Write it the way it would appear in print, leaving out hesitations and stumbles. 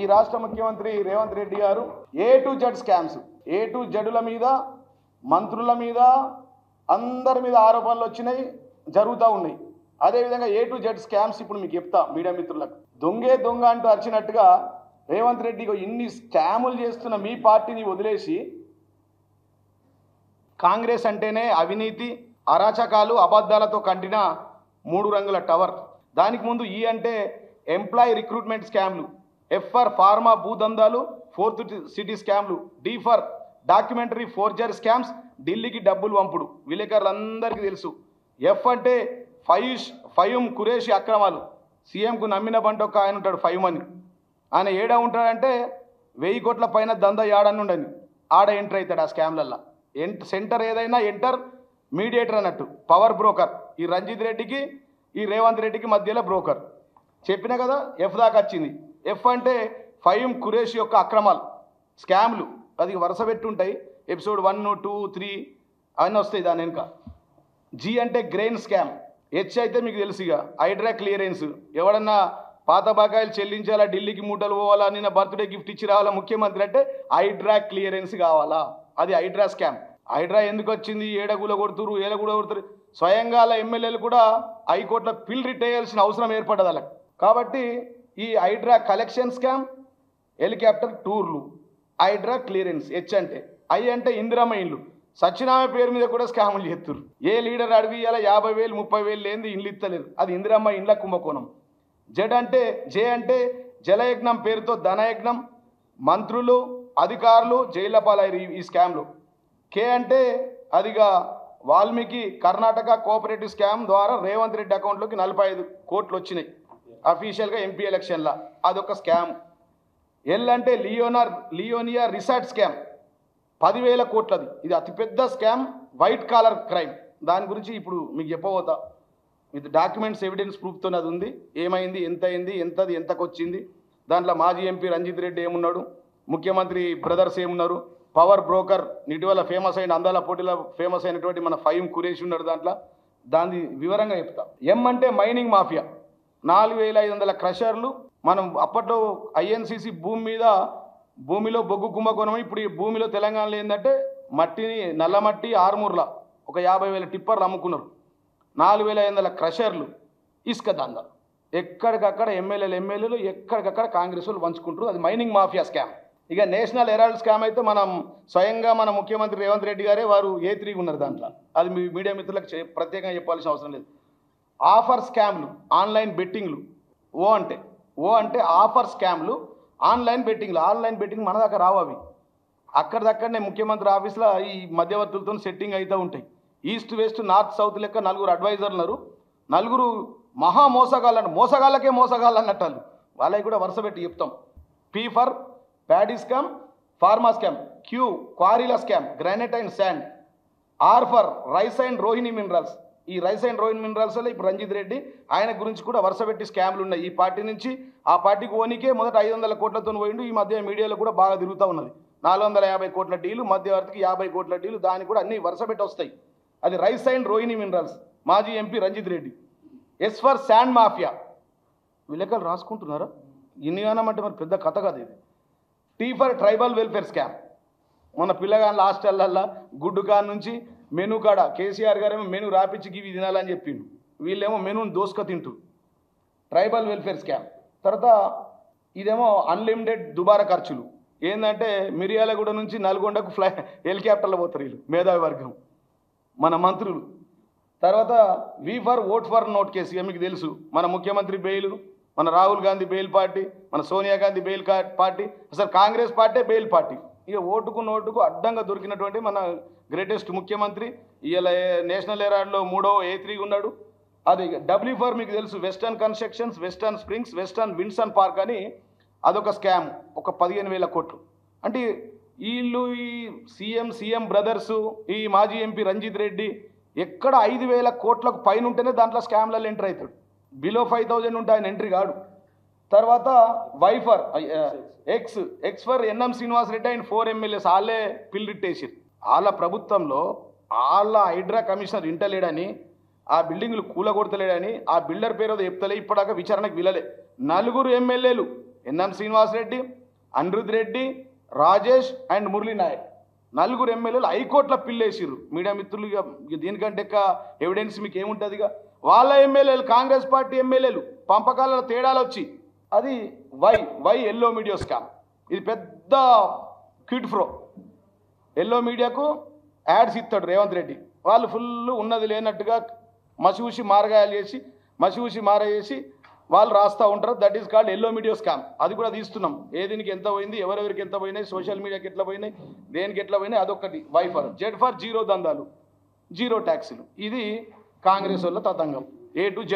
ఈ రాష్ట్ర ముఖ్యమంత్రి రేవంత్ రెడ్డి గారు A to Z scams, A to జెడ్ల మీద, మంత్రుల మీద, అందరి మీద ఆరోపణలు వచ్చినాయి, జరుగుతూ ఉన్నాయి. అదేవిధంగా ఏ టు జెడ్ స్కామ్స్ ఇప్పుడు మీకు చెప్తా మీడియా మిత్రులకు. దొంగే దొంగ అంటూ అరిచినట్టుగా రేవంత్ రెడ్డి ఇన్ని స్కాములు చేస్తున్న మీ పార్టీని వదిలేసి కాంగ్రెస్ అంటేనే అవినీతి, అరాచకాలు, అబద్ధాలతో కంటిన 3 రంగుల టవర్. దానికి ముందు ఈ అంటే ఎంప్లాయీ రిక్రూట్మెంట్ స్కామ్లు, ఎఫ్ ఫర్ ఫార్మా భూదందాలు, 4th సిటీ స్కామ్లు, D for documentary forgery scams, ఢిల్లీకి డబ్బులు పంపుడు విలేకరులందరికీ తెలుసు. ఎఫ్ అంటే ఫయూమ్ ఖురేషి అక్రమాలు, సీఎంకు నమ్మిన బంటి ఒక ఆయన ఉంటాడు ఫయూమ్ అని, ఆయన ఏడా ఉంటాడంటే 1000 కోట్ల పైన దందా ఏడని ఉండని ఆడ ఎంటర్ అవుతాడు ఆ స్కామ్లల్లో. సెంటర్ ఏదైనా ఎంటర్ మీడియేటర్ అన్నట్టు, పవర్ బ్రోకర్. ఈ రంజిత్ రెడ్డికి ఈ రేవంత్ రెడ్డికి మధ్యలో బ్రోకర్. చెప్పిన కదా ఎఫ్ దాకా వచ్చింది. ఎఫ్ అంటే ఫయూమ్ ఖురేషి యొక్క అక్రమాలు, స్కామ్లు, అది వరుస పెట్టి ఉంటాయి, ఎపిసోడ్ 1, 2, 3 అవన్నీ వస్తాయి దాని వెనుక. జీ అంటే గ్రెయిన్ స్కామ్. హెచ్ అయితే మీకు తెలుసు ఇక హైడ్రా క్లియరెన్స్, ఎవడన్నా పాత బకాయిలు చెల్లించాలా, ఢిల్లీకి మూటలు పోవాలా, నిన్న బర్త్డే గిఫ్ట్ ఇచ్చి రావాలా ముఖ్యమంత్రి అంటే హైడ్రా క్లియరెన్స్ కావాలా, అది హైడ్రా స్కామ్. హైడ్రా ఎందుకు వచ్చింది, ఏడగూల కొడుతురు, ఏలగూడ కొడుతురు, స్వయంగా ఎమ్మెల్యేలు కూడా హైకోర్టులో పిల్ రిట్ వేయాల్సిన అవసరం ఏర్పడ్డది వాళ్ళకి. కాబట్టి ఈ హైడ్రా కలెక్షన్ స్కామ్, హెలికాప్టర్ టూర్లు, హైడ్రా క్లియరెన్స్. హెచ్ అంటే, ఐ అంటే ఇందిరమ్మ ఇండ్లు, సత్యనారాయణ పేరు మీద కూడా స్కాములు చేస్తున్నారు. ఏ లీడర్ అడిగి ఇలా 50,000 30,000 లేనిది ఇండ్లు ఇస్తలేరు, అది ఇందిరమ్మ ఇండ్ల కుంభకోణం. జే అంటే జలయజ్ఞం పేరుతో ధనయజ్ఞం, మంత్రులు అధికారులు జైళ్ల పాలయ్యారు ఈ స్కామ్లు. కే అంటే అదిగా వాల్మీకి కర్ణాటక కోఆపరేటివ్ స్కామ్ ద్వారా రేవంత్ రెడ్డి అకౌంట్లోకి 45 కోట్లు వచ్చినాయి అఫీషియల్గా ఎంపీ ఎలక్షన్లో, అదొక స్కామ్. ఎల్ అంటే లియోనియా రిసార్ట్ స్కామ్, 10,000 కోట్లది, ఇది అతిపెద్ద స్కామ్, వైట్ కాలర్ క్రైమ్. దాని గురించి ఇప్పుడు మీకు చెప్పబోతా, విత్ డాక్యుమెంట్స్ ఎవిడెన్స్ ప్రూఫ్తో అది ఉంది, ఏమైంది, ఎంత అయింది, ఎంతకు వచ్చింది. దాంట్లో మాజీ ఎంపీ రంజిత్ రెడ్డి ఏమున్నాడు, ముఖ్యమంత్రి బ్రదర్స్ ఏమున్నారు, పవర్ బ్రోకర్ ఇటీవల ఫేమస్ అయిన అందాల పోటీలో ఫేమస్ అయినటువంటి మన ఫయూమ్ ఖురేషి ఉన్నాడు దాంట్లో, దాన్ని వివరంగా చెప్తా. ఎం అంటే మైనింగ్ మాఫియా, 4,500 క్రషర్లు. మనం అప్పట్లో ఐఎన్సిసి భూమిలో బొగ్గు కుంభకోణం. ఇప్పుడు ఈ భూమిలో తెలంగాణలో ఏంటంటే మట్టిని, నల్లమట్టి ఆర్మూర్ల ఒక 50,000 టిప్పర్లు అమ్ముకున్నారు. 4,500 క్రషర్లు, ఇసుక దందా, ఎక్కడికక్కడ ఎమ్మెల్యేలు ఎక్కడికక్కడ కాంగ్రెస్ వాళ్ళు పంచుకుంటారు, అది మైనింగ్ మాఫియా స్కామ్. ఇక నేషనల్ హెరాల్డ్ స్కామ్ అయితే మనం స్వయంగా మన ముఖ్యమంత్రి రేవంత్ రెడ్డి గారే వారు A3 ఉన్నారు దాంట్లో, అది మీ మీడియా మిత్రులకు ప్రత్యేకంగా చెప్పాల్సిన అవసరం లేదు. ఆఫర్ స్కామ్లు, ఆన్లైన్ బెట్టింగ్లు. ఓ అంటే ఆఫర్ స్కామ్లు, ఆన్లైన్ బెట్టింగ్ మన దాకా రావు, అవి అక్కడిదక్కడనే ముఖ్యమంత్రి ఆఫీస్లో ఈ మధ్యవర్తులతో సెట్టింగ్ అవుతూ ఉంటాయి. ఈస్ట్ వెస్ట్ నార్త్ సౌత్ లెక్క 4 అడ్వైజర్లు ఉన్నారు, 4 మహా మోసగాళ్ళకే మోసగాళ్ళు అన్నట్టు వాళ్ళకి కూడా వరుస పెట్టి చెప్తాం. P for paddy scam, pharma scam. Q క్వారీల scam, granite and sand. R for rice and Rohini minerals, ఈ రైస్ అండ్ రోహిణి మినరల్స్ వల్ల ఇప్పుడు రంజిత్ రెడ్డి ఆయన గురించి కూడా వరుస పెట్టి స్కామ్లు ఉన్నాయి. ఈ పార్టీ నుంచి ఆ పార్టీకి ఓనికే మొదట 500 కోట్లతో పోయిండు, ఈ మధ్య మీడియాలో కూడా బాగా తిరుగుతూ ఉన్నది. 450 కోట్ల డీలు, మధ్యవర్తికి 50 కోట్ల డీలు, దానికి కూడా అన్ని వరుస పెట్టి వస్తాయి. అది రైస్ అండ్ రోహిణి మినరల్స్, మాజీ MP Ranjith Reddy. S for sand mafia, విలేకరులు రాసుకుంటున్నారా, ఇన్నిగానం అంటే మరి పెద్ద కథ కాదు ఇది. T for tribal welfare scam, మన పిల్లగాళ్ళ హాస్టల్లల్లో గుడ్డు కాడ నుంచి మెనూ కాడ కేసీఆర్ గారేమో మెనూ రాపిచ్చి ఇవి తినాలని చెప్పిండు, వీళ్ళేమో మెనూని దోసుక తింటూ, ట్రైబల్ వెల్ఫేర్ స్కామ్. తర్వాత ఇదేమో అన్లిమిటెడ్ దుబారా ఖర్చులు, ఏంటంటే మిర్యాలగూడ నుంచి నల్గొండకు హెలికాప్టర్లో పోతారు వీళ్ళు, మేధావి వర్గం మన మంత్రులు. తర్వాత V for vote for note case, ఇక మీకు తెలుసు, మన ముఖ్యమంత్రి బెయిల్, మన రాహుల్ గాంధీ బెయిల్ పార్టీ, మన సోనియా గాంధీ బెయిల్ పార్టీ, అసలు కాంగ్రెస్ పార్టీ బెయిల్ పార్టీ. ఇక ఓటుకు నోటుకు అడ్డంగా దొరికినటువంటి మన గ్రేటెస్ట్ ముఖ్యమంత్రి, ఇలా నేషనల్ హెరాల్డ్లో 3వ A3 ఉన్నాడు. అది డబ్ల్యూ ఫర్ మీకు తెలుసు, western constructions, western springs, western Vinson park అని, అదొక స్కామ్, ఒక 15,000 కోట్లు. అంటే వీళ్ళు ఈ సీఎం బ్రదర్సు, ఈ మాజీ ఎంపీ రంజిత్ రెడ్డి ఎక్కడ 5,000 కోట్లకు పైన ఉంటేనే దాంట్లో స్కామ్లలో ఎంటర్ అవుతాడు, బిలో 5,000 ఉంటే ఆయన ఎంట్రీ కాడు. తర్వాత వైఫర్ X for NM Srinivas Reddy ఆయన 4 ఎమ్మెల్యేస్ వాళ్ళే పిల్ రిట్టేసారు. వాళ్ళ ప్రభుత్వంలో వాళ్ళ హైడ్రా కమిషనర్ ఇంటలేడని, ఆ బిల్డింగ్లు కూలగొడతలేడని, ఆ బిల్డర్ పేరు చెప్తలే, ఇప్పటిదాకా విచారణకు వెళ్ళలే. 4 ఎమ్మెల్యేలు ఎన్ఎం శ్రీనివాసరెడ్డి, అనిరుద్ రెడ్డి, రాజేష్ అండ్ మురళీ నాయక్, నలుగురు ఎమ్మెల్యేలు హైకోర్టులో పిల్లేసిర్రు. మీడియా మిత్రులు ఇక దీనికంటే ఎవిడెన్స్ మీకు ఏముంటుంది? ఇక వాళ్ళ ఎమ్మెల్యేలు, కాంగ్రెస్ పార్టీ ఎమ్మెల్యేలు పంపకాలలో తేడాలు వచ్చి అది వై ఎల్లో మీడియా స్కామ్. ఇది పెద్ద క్విడ్ ఫ్రో. ఎల్లో మీడియాకు యాడ్స్ ఇస్తాడు రేవంత్ రెడ్డి. వాళ్ళు ఫుల్ ఉన్నది లేనట్టుగా మసిూసి మారగాయలు చేసి చేసి వాళ్ళు రాస్తూ ఉంటారు. That is called yellow media scam. అది కూడా తీస్తున్నాం. దీనికి ఎంత పోయింది, ఎవరెవరికి ఎంత పోయినాయి, సోషల్ మీడియాకి ఎట్లా పోయినాయి, దేనికి ఎట్లా పోయినాయి, అదొకటి. జెడ్ ఫర్ జీరో దందాలు, జీరో ట్యాక్సులు. ఇది కాంగ్రెస్ వాళ్ళ తతంగం A to Z.